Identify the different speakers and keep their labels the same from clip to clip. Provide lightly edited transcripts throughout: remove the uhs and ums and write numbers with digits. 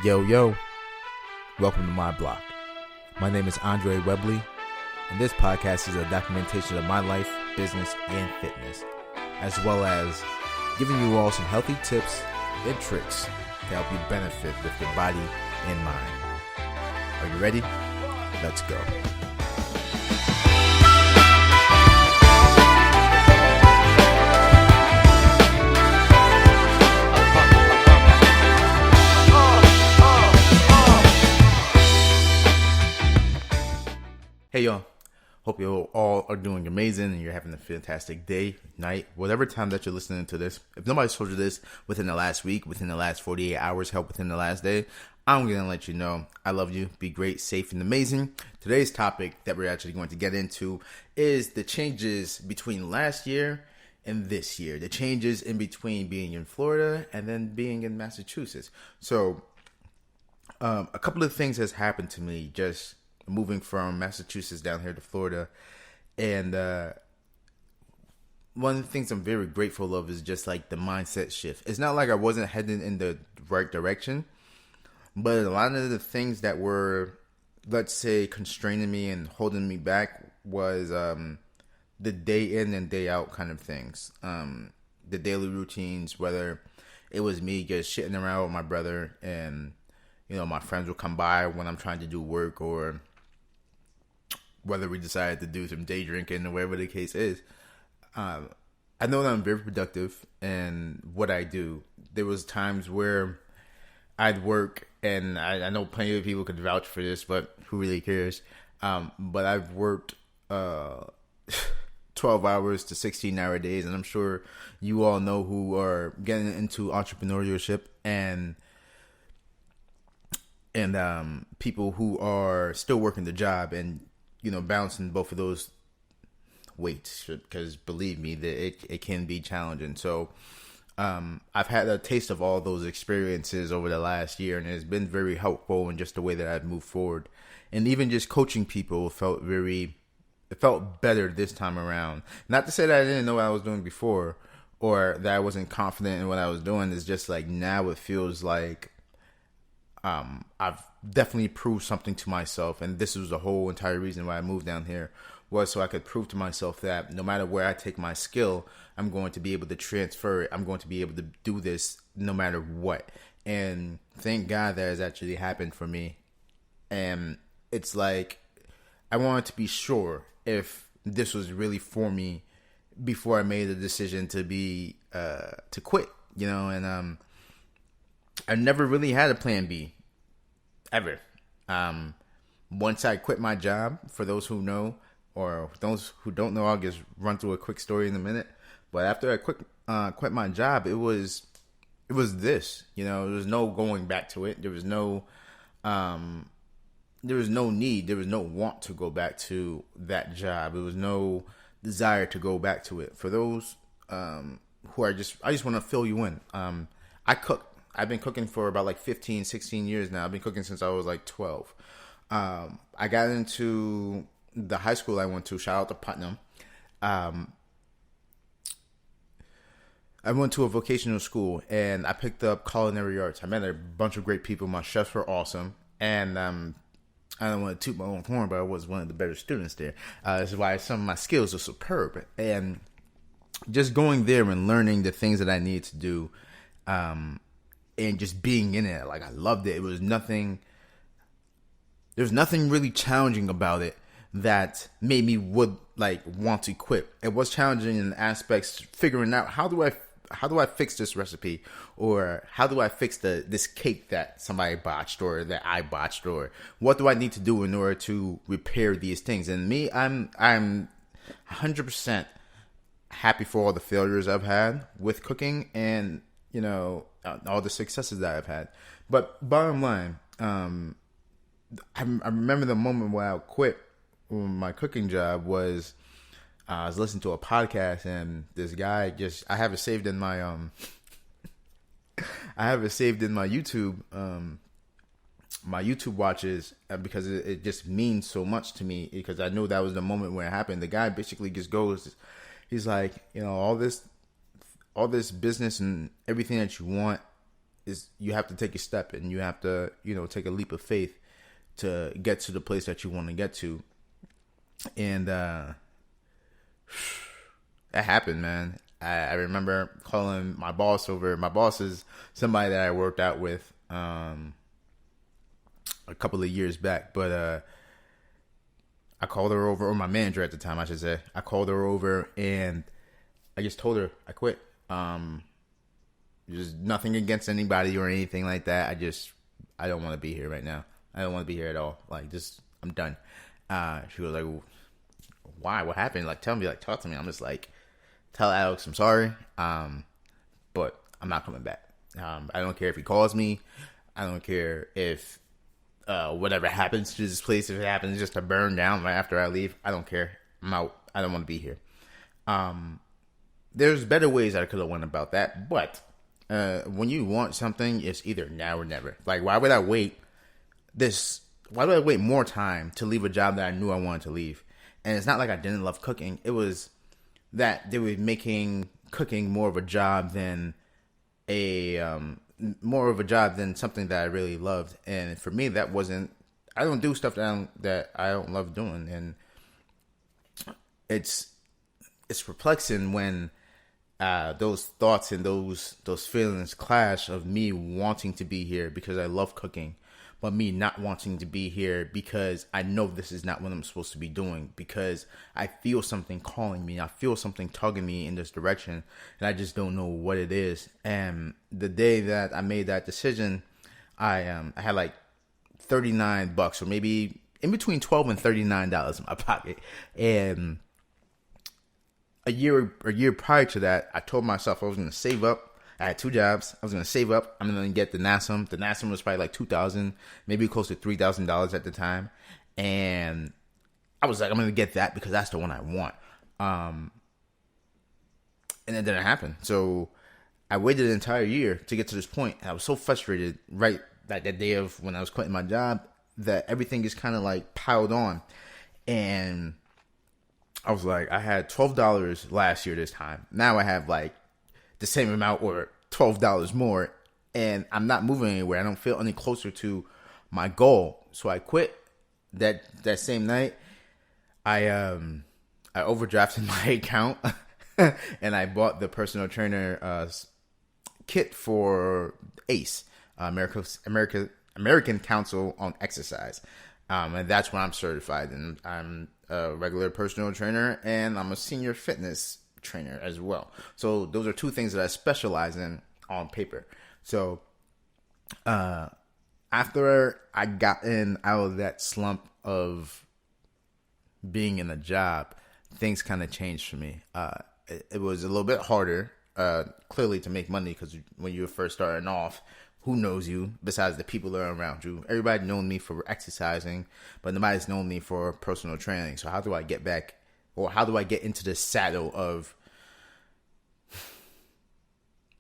Speaker 1: Yo, yo, welcome to my block. My name is Andre Webley, and this podcast is a documentation of my life, business, and fitness, as well as giving you all some healthy tips and tricks to help you benefit with your body and mind. Are you ready? Let's go. Hey y'all, hope you all are doing amazing and you're having a fantastic day, night, whatever time that you're listening to this. If nobody's told you this within the last week, within the last 48 hours, help within the last day, I'm going to let you know I love you, be great, safe, and amazing. Today's topic that we're actually going to get into is the changes between last year and this year. The changes in between being in Florida and then being in Massachusetts. So, a couple of things has happened to me just moving from Massachusetts down here to Florida. And one of the things I'm very grateful of is just like the mindset shift. It's not like I wasn't heading in the right direction, but a lot of the things that were, let's say, constraining me and holding me back was the day in and day out kind of things. The daily routines, whether it was me just shitting around with my brother and, you know, my friends will come by when I'm trying to do work, or whether we decided to do some day drinking or whatever the case is. I know that I'm very productive in what I do. There was times where I'd work, and I know plenty of people could vouch for this, but who really cares? But I've worked 12 hours to 16-hour days, and I'm sure you all know who are getting into entrepreneurship and people who are still working the job and, you know, balancing both of those weights, because believe me, that it can be challenging. So I've had a taste of all those experiences over the last year, and it's been very helpful in just the way that I've moved forward. And even just coaching people felt better this time around. Not to say that I didn't know what I was doing before, or that I wasn't confident in what I was doing. It's just like now it feels like I've definitely proved something to myself, and this was the whole entire reason why I moved down here, was so I could prove to myself that no matter where I take my skill, I'm going to be able to transfer it. I'm going to be able to do this no matter what. And thank God that has actually happened for me. And it's like I wanted to be sure if this was really for me before I made the decision to quit, you know. And I never really had a plan B, ever. Once I quit my job, for those who know, or those who don't know, I'll just run through a quick story in a minute. But after I quit my job, it was this, you know. There was no going back to it. There was no need. There was no want to go back to that job. There was no desire to go back to it. For those who are I just want to fill you in. I cook. I've been cooking for about like 15, 16 years now. I've been cooking since I was like 12. I got into the high school I went to. Shout out to Putnam. I went to a vocational school, and I picked up culinary arts. I met a bunch of great people. My chefs were awesome. And I don't want to toot my own horn, but I was one of the better students there. This is why some of my skills are superb. And just going there and learning the things that I needed to do, and just being in it, like I loved it. It was nothing. There's nothing really challenging about it that made me want to quit. It was challenging in aspects figuring out how do I fix this recipe, or how do I fix this cake that somebody botched or that I botched, or what do I need to do in order to repair these things. And me, I'm 100% happy for all the failures I've had with cooking, and you know, all the successes that I've had. But bottom line, I remember the moment where I quit my cooking job was I was listening to a podcast, and this guy I have it saved in my YouTube watches, because it just means so much to me, because I know that was the moment where it happened. The guy basically just goes, he's like, you know, all this business and everything that you want is you have to take a step and you have to, take a leap of faith to get to the place that you want to get to. And that happened, man. I remember calling my boss over. My boss is somebody that I worked out with a couple of years back, but I called her over, or my manager at the time, I should say. I called her over and I just told her I quit. Just nothing against anybody or anything like that. I don't want to be here right now. I don't want to be here at all. Like, just, I'm done. She was like, why? What happened? Like, tell me, like, talk to me. I'm just like, tell Alex I'm sorry, but I'm not coming back. I don't care if he calls me. I don't care if whatever happens to this place, if it happens just to burn down right after I leave. I don't care. I'm out. I don't want to be here. There's better ways I could have went about that, but when you want something, it's either now or never. Like, why would I wait more time to leave a job that I knew I wanted to leave? And it's not like I didn't love cooking. It was that they were making cooking more of a job than something that I really loved. And for me, that wasn't. I don't do stuff that I don't love doing, and it's perplexing when those thoughts and those feelings clash, of me wanting to be here because I love cooking, but me not wanting to be here because I know this is not what I'm supposed to be doing, because I feel something calling me, I feel something tugging me in this direction, and I just don't know what it is. And the day that I made that decision, I had like $39, or maybe in between $12 and $39 in my pocket. And a year prior to that, I told myself I was going to save up. I had 2 jobs. I was going to save up. I'm going to get the NASM. The NASM was probably like $2,000, maybe close to $3,000 at the time. And I was like, I'm going to get that because that's the one I want. And it didn't happen. So I waited an entire year to get to this point. And I was so frustrated right like that day of when I was quitting my job that everything is kind of like piled on. And I was like, I had $12 last year this time. Now I have like the same amount or $12 more, and I'm not moving anywhere. I don't feel any closer to my goal. So I quit that same night. I overdrafted my account and I bought the personal trainer kit for ACE, American Council on Exercise. And that's when I'm certified, and I'm a regular personal trainer, and I'm a senior fitness trainer as well. So those are 2 things that I specialize in on paper. So after I got out of that slump of being in a job, things kind of changed for me. It was a little bit harder, clearly, to make money, because when you're first starting off, who knows you besides the people that are around you? Everybody known me for exercising, but nobody's known me for personal training. So how do I get back, or how do I get into the saddle of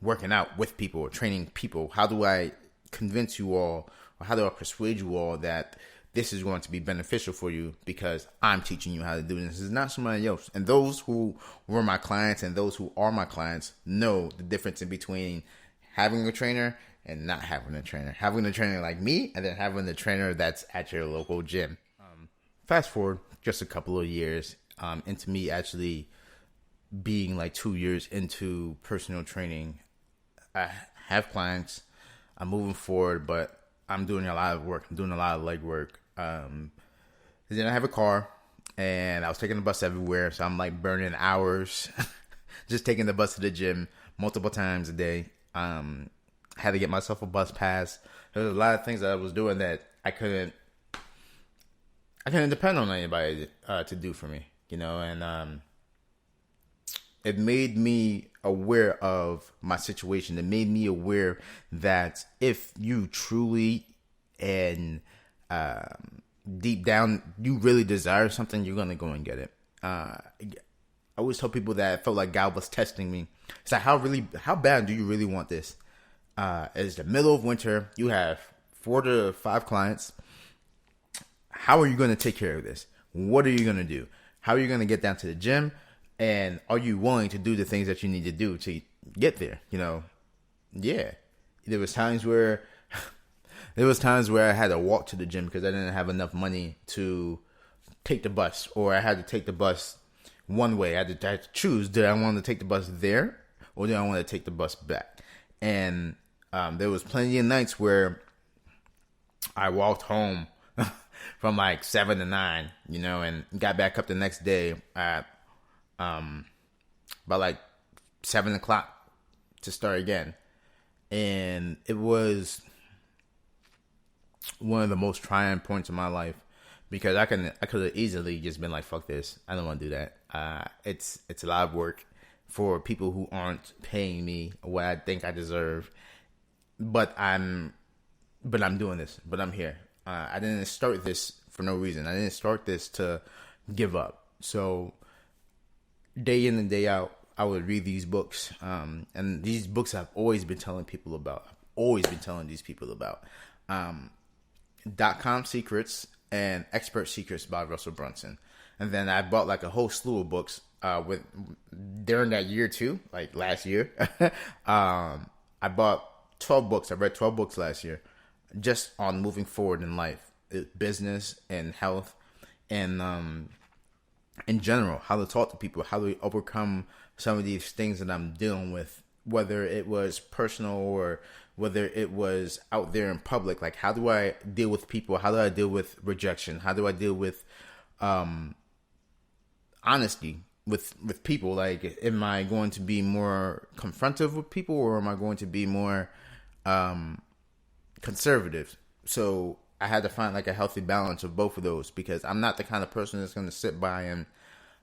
Speaker 1: working out with people or training people? How do I convince you all, or how do I persuade you all that this is going to be beneficial for you because I'm teaching you how to do this? It's not somebody else. And those who were my clients and those who are my clients know the difference in between having a trainer and not having a trainer. Having a trainer like me, and then having a trainer that's at your local gym. Fast forward just a couple of years into me actually being like 2 years into personal training. I have clients. I'm moving forward, but I'm doing a lot of work. I'm doing a lot of leg work. Then I have a car, and I was taking the bus everywhere, so I'm like burning hours just taking the bus to the gym multiple times a day. Had to get myself a bus pass. There was a lot of things that I was doing that I couldn't depend on anybody to do for me, and it made me aware of my situation. It made me aware that if you truly and deep down you really desire something, you're gonna go and get it. I always tell people that I felt like God was testing me. It's like, how bad do you really want this? It's the middle of winter. You have 4 to 5 clients. How are you going to take care of this? What are you going to do? How are you going to get down to the gym? And are you willing to do the things that you need to do to get there? Yeah. there was times where I had to walk to the gym because I didn't have enough money to take the bus, or I had to take the bus one way. I had to choose: did I want to take the bus there, or did I want to take the bus back? And there was plenty of nights where I walked home from like 7 to 9, and got back up the next day at about like 7 o'clock to start again. And it was one of the most trying points of my life, because I could have easily just been like, fuck this, I don't want to do that. It's a lot of work for people who aren't paying me what I think I deserve, but I'm doing this, but I'm here. I didn't start this for no reason. I didn't start this to give up. So day in and day out, I would read these books. And these books I've always been telling people about. I've always been telling these people about. .com Secrets and Expert Secrets by Russell Brunson. And then I bought like a whole slew of books during that year too, like last year. I bought 12 books. I read 12 books last year, just on moving forward in life, business and health, and in general, how to talk to people, how to overcome some of these things that I'm dealing with, whether it was personal or whether it was out there in public. Like, how do I deal with people? How do I deal with rejection? How do I deal with honesty with people? Like, am I going to be more confrontive with people, or am I going to be more conservative? So I had to find like a healthy balance of both of those, because I'm not the kind of person that's going to sit by and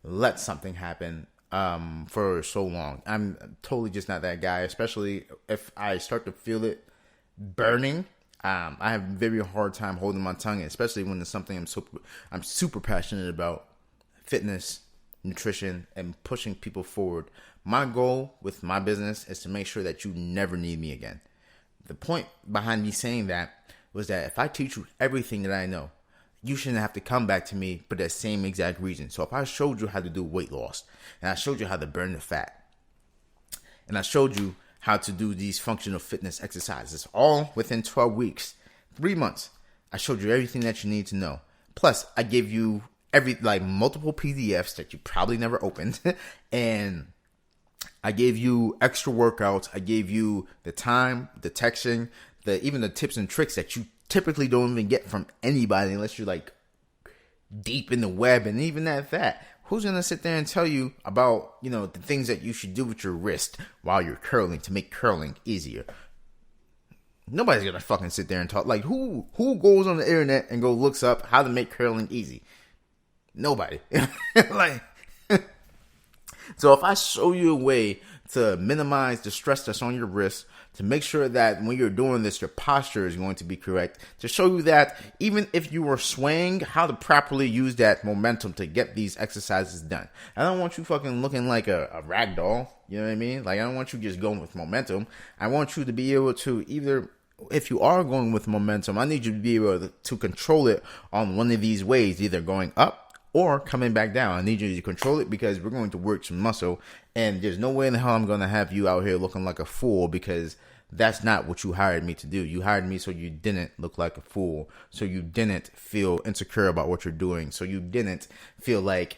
Speaker 1: let something happen for so long. I'm totally just not that guy, especially if I start to feel it burning. I have a very hard time holding my tongue, especially when it's something I'm super passionate about: fitness, nutrition, and pushing people forward. My goal with my business is to make sure that you never need me again. The point behind me saying that was that if I teach you everything that I know, you shouldn't have to come back to me for that same exact reason. So if I showed you how to do weight loss, and I showed you how to burn the fat, and I showed you how to do these functional fitness exercises, all within 12 weeks, 3 months, I showed you everything that you need to know. Plus, I gave you multiple PDFs that you probably never opened, and I gave you extra workouts. I gave you the time, the texting, even the tips and tricks that you typically don't even get from anybody unless you're like deep in the web. And even at that, who's going to sit there and tell you about, the things that you should do with your wrist while you're curling to make curling easier? Nobody's going to fucking sit there and talk. Like, who goes on the internet and looks up how to make curling easy? Nobody. So if I show you a way to minimize the stress that's on your wrist, to make sure that when you're doing this, your posture is going to be correct, to show you that even if you were swaying, how to properly use that momentum to get these exercises done. I don't want you fucking looking like a rag doll. You know what I mean? Like, I don't want you just going with momentum. I want you to be able to either, if you are going with momentum, I need you to be able to control it on one of these ways, either going up or coming back down. I need you to control it, because we're going to work some muscle, and there's no way in the hell I'm going to have you out here looking like a fool, because that's not what you hired me to do. You hired me so you didn't look like a fool, so you didn't feel insecure about what you're doing, so you didn't feel like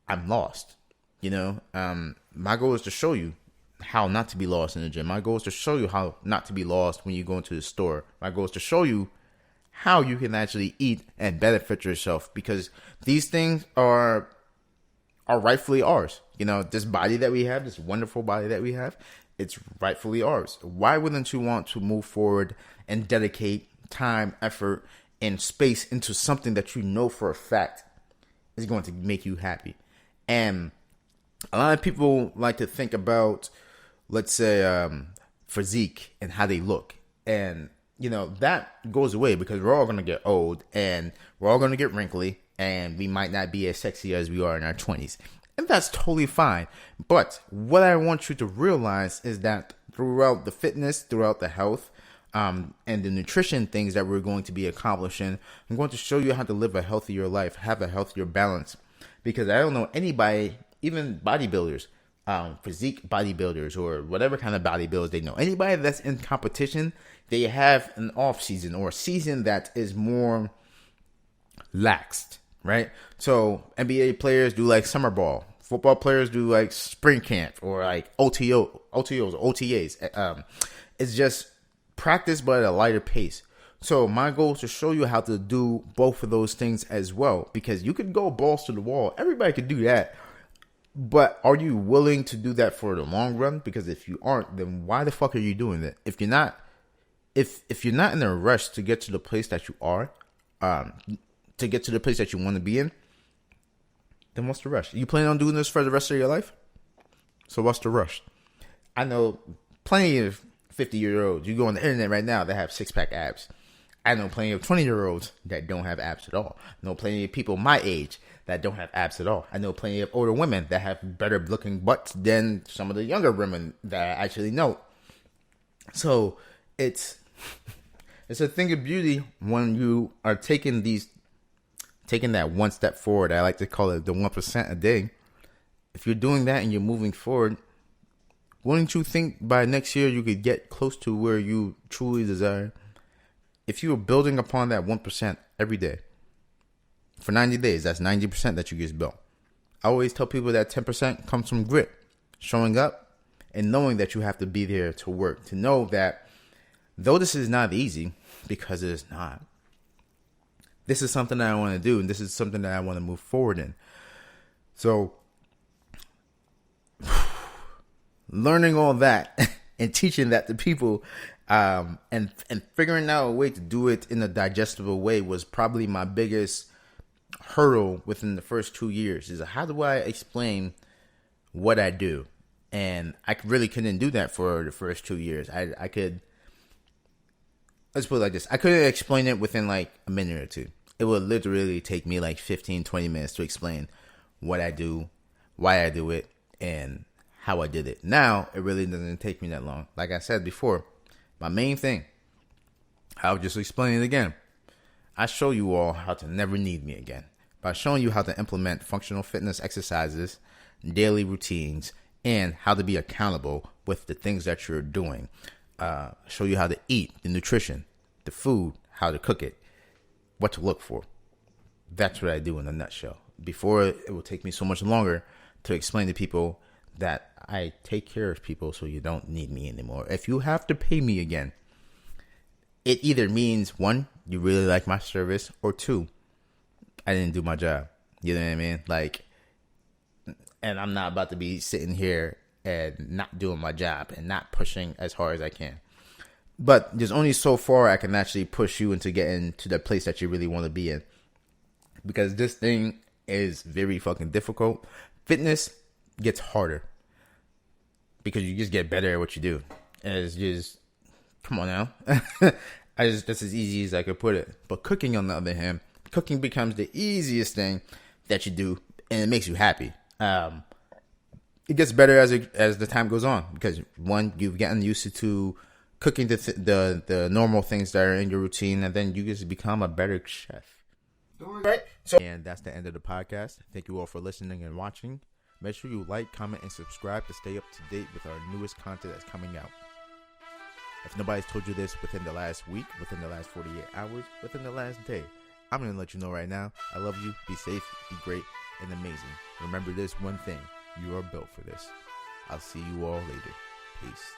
Speaker 1: I'm lost. My goal is to show you how not to be lost in the gym. My goal is to show you how not to be lost when you go into the store. My goal is to show you how you can actually eat and benefit yourself, because these things are rightfully ours. This body that we have, this wonderful body that we have, it's rightfully ours. Why wouldn't you want to move forward and dedicate time, effort, and space into something that you know for a fact is going to make you happy? And a lot of people like to think about, let's say, physique and how they look. And that goes away, because we're all going to get old, and we're all going to get wrinkly, and we might not be as sexy as we are in our 20s. And that's totally fine. But what I want you to realize is that throughout the fitness, throughout the health, and the nutrition things that we're going to be accomplishing, I'm going to show you how to live a healthier life, have a healthier balance. Because I don't know anybody, even bodybuilders, physique bodybuilders or whatever kind of bodybuilders they know. Anybody that's in competition, they have an off season or a season that is more laxed, right? So NBA players do like summer ball. Football players do like spring camp or like OTOs, OTAs. It's just practice, but at a lighter pace. So my goal is to show you how to do both of those things as well, because you could go balls to the wall. Everybody could do that. But are you willing to do that for the long run? Because if you aren't, then why the fuck are you doing that? If you're not, if you're not in a rush to get to the place that you are, to get to the place that you want to be in, then what's the rush? You plan on doing this for the rest of your life? So what's the rush? I know plenty of 50-year-olds. You go on the internet right now that have six-pack abs. I know plenty of 20-year-olds that don't have abs at all. I know plenty of people my age that don't have abs at all. I know plenty of older women that have better looking butts than some of the younger women that I actually know. So it's a thing of beauty when you are taking that one step forward. I like to call it the 1% a day. If you're doing that and you're moving forward, wouldn't you think by next year you could get close to where you truly desire? If you were building upon that 1% every day for 90 days, that's 90% that you just built. I always tell people that 10% comes from grit, showing up and knowing that you have to be there to work, to know that though this is not easy, because it is not, this is something that I want to do, and this is something that I want to move forward in. So learning all that and teaching that to people, and figuring out a way to do it in a digestible way was probably my biggest hurdle within the first 2 years. Is how do I explain what I do? And I really couldn't do that for the first 2 years. I could, let's put it like this. I couldn't explain it within like a minute or two. It would literally take me like 15, 20 minutes to explain what I do, why I do it, and how I did it. Now, it really doesn't take me that long. Like I said before, my main thing, I'll just explain it again. I show you all how to never need me again by showing you how to implement functional fitness exercises, daily routines, and how to be accountable with the things that you're doing. Show you how to eat, the nutrition, the food, how to cook it, what to look for. That's what I do in a nutshell. Before, it will take me so much longer to explain to people that I take care of people so you don't need me anymore. If you have to pay me again, it either means, one, you really like my service, or two, I didn't do my job. You know what I mean? Like, and I'm not about to be sitting here and not doing my job and not pushing as hard as I can. But there's only so far I can actually push you into getting to the place that you really want to be in. Because this thing is very fucking difficult. Fitness gets harder because you just get better at what you do. And it's just, come on now. That's as easy as I could put it. But cooking, on the other hand, cooking becomes the easiest thing that you do, and it makes you happy. It gets better as the time goes on, because one, you've gotten used to cooking the normal things that are in your routine, and then you just become a better chef. Right? And that's the end of the podcast. Thank you all for listening and watching. Make sure you like, comment, and subscribe to stay up to date with our newest content that's coming out. If nobody's told you this within the last week, within the last 48 hours, within the last day, I'm going to let you know right now. I love you. Be safe, be great, and amazing. Remember this one thing. You are built for this. I'll see you all later. Peace.